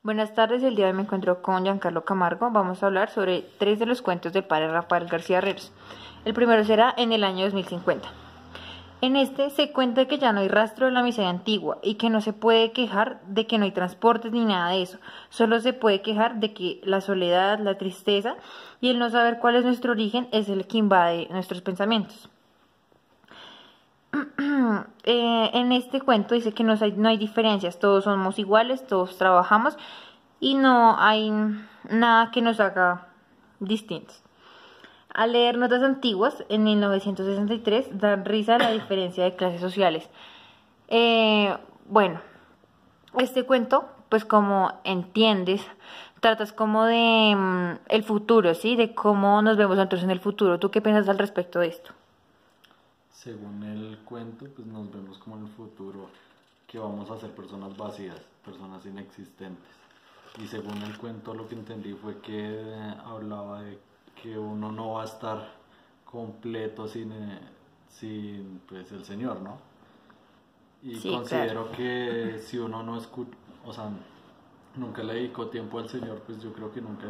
Buenas tardes, el día de hoy me encuentro con Giancarlo Camargo. Vamos a hablar sobre 3 de los cuentos del padre Rafael García Herreros. El primero será en el año 2050. En este se cuenta que ya no hay rastro de la miseria antigua y que no se puede quejar de que no hay transportes ni nada de eso. Solo se puede quejar de que la soledad, la tristeza y el no saber cuál es nuestro origen es el que invade nuestros pensamientos. En este cuento dice que no hay diferencias, todos somos iguales, todos trabajamos y no hay nada que nos haga distintos. Al leer notas antiguas, en 1963, dan risa la diferencia de clases sociales. Bueno, este cuento, pues como entiendes, tratas como de el futuro, ¿sí? De cómo nos vemos nosotros en el futuro. ¿Tú qué piensas al respecto de esto? Según el cuento, pues nos vemos como en el futuro que vamos a ser personas vacías, personas inexistentes. Y según el cuento lo que entendí fue que hablaba de que uno no va a estar completo sin pues, el Señor, ¿no? Y Sí, considero claro. que si uno no escucha, o sea, nunca le dedicó tiempo al Señor, pues yo creo que nunca...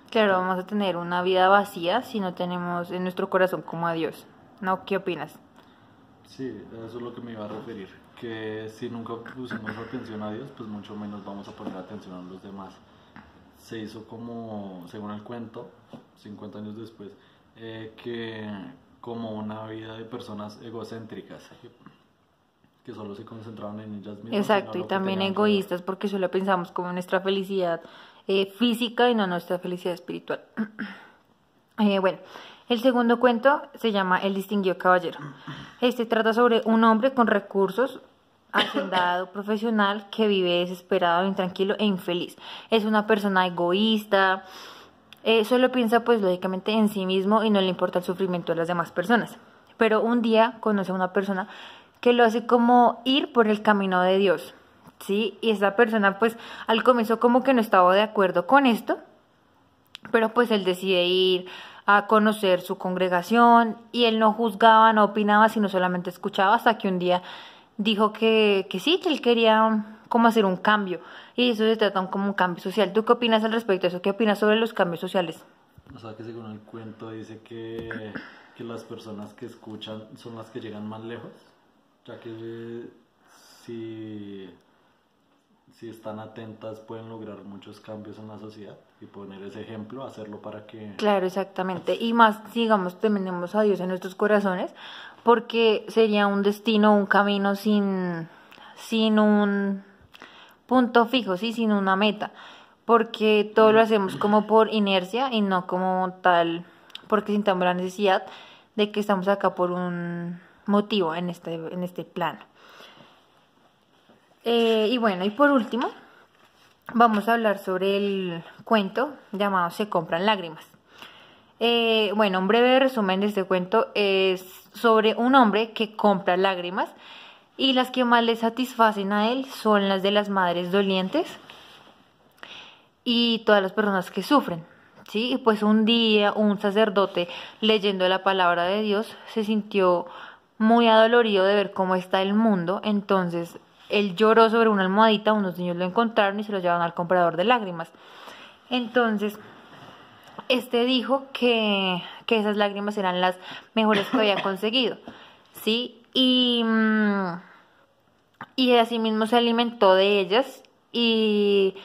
Claro, vamos a tener una vida vacía si no tenemos en nuestro corazón como a Dios. ¿No? ¿Qué opinas? Sí, eso es lo que me iba a referir, que si nunca pusimos atención a Dios, pues mucho menos vamos a poner atención a los demás. Se hizo como, según el cuento, 50 años después, que como una vida de personas egocéntricas, que solo se concentraban en ellas mismas y no Exacto, y lo que también tenían que ver. egoístas porque solo pensamos como en nuestra felicidad física y no nuestra felicidad espiritual. Bueno, el segundo cuento se llama El distinguido caballero. Este trata sobre un hombre con recursos, hacendado, profesional, que vive desesperado, intranquilo e infeliz. Es una persona egoísta, solo piensa pues lógicamente en sí mismo y no le importa el sufrimiento de las demás personas. Pero un día conoce a una persona que lo hace como ir por el camino de Dios, ¿sí? Y esa persona pues al comienzo como que no estaba de acuerdo con esto, pero pues él decide ir a conocer su congregación y él no juzgaba, no opinaba, sino solamente escuchaba hasta que un día dijo que sí, que él quería como hacer un cambio y eso se trata como un cambio social. ¿Tú qué opinas al respecto de eso? ¿Qué opinas sobre los cambios sociales? O sea que según el cuento dice que las personas que escuchan son las que llegan más lejos, ya que si, si están atentas pueden lograr muchos cambios en la sociedad y poner ese ejemplo, hacerlo para que... Claro, exactamente. Y más, digamos, tenemos a Dios en nuestros corazones, porque sería un destino, un camino sin un punto fijo, ¿sí? Sin una meta, porque todo lo hacemos como por inercia y no como tal, porque sintamos la necesidad de que estamos acá por un motivo en este plano. Y bueno, y por último, vamos a hablar sobre el cuento llamado Se compran lágrimas. Bueno, un breve resumen de este cuento es sobre un hombre que compra lágrimas y las que más le satisfacen a él son las de las madres dolientes y todas las personas que sufren, ¿sí? Y pues un día un sacerdote leyendo la palabra de Dios se sintió muy adolorido de ver cómo está el mundo, entonces él lloró sobre una almohadita, unos niños lo encontraron y se lo llevaron al comprador de lágrimas. Entonces, este dijo que esas lágrimas eran las mejores que había conseguido, ¿sí? Y así mismo se alimentó de ellas y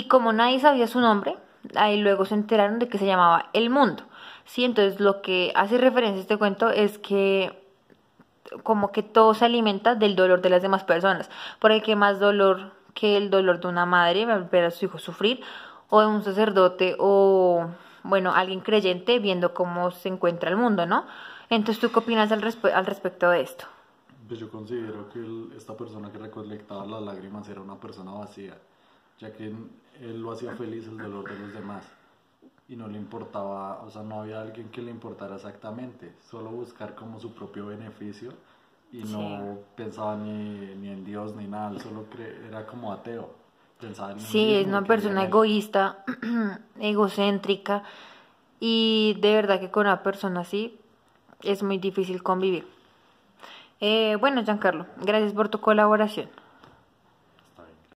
como nadie sabía su nombre, ahí luego se enteraron de que se llamaba El Mundo, ¿sí? Entonces lo que hace referencia a este cuento es que como que todo se alimenta del dolor de las demás personas, porque qué más dolor que el dolor de una madre ver a su hijo sufrir, o de un sacerdote, o bueno, alguien creyente viendo cómo se encuentra el mundo, ¿no? Entonces, ¿tú qué opinas al respecto de esto? Pues yo considero que esta persona que recolectaba las lágrimas era una persona vacía, ya que él lo hacía feliz el dolor de los demás y no le importaba, o sea, no había alguien que le importara exactamente, solo buscar como su propio beneficio y Sí. no pensaba ni en Dios ni nada, él solo era como ateo, pensaba en él Sí, es mismo y una creía en persona él. egoísta, egocéntrica, y de verdad que con una persona así es muy difícil convivir. Bueno, Giancarlo, gracias por tu colaboración.